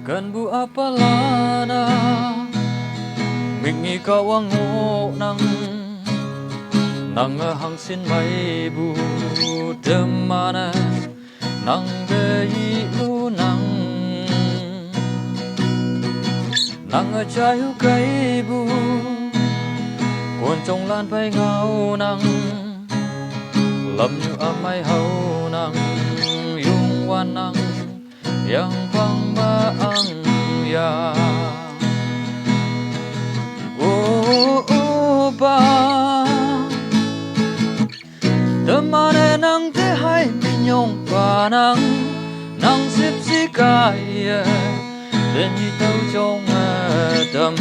Kan bu apalana Mingi kawango nang hang sin mai bu demana nang dei lu nang chayu kai bu cuốn trong lan bay ngao nang lầm như amai hau nang yung wan nang yang bang ba ang ya ba temane nang te hai minyong pa nang sip si kai den yi tau trong tâm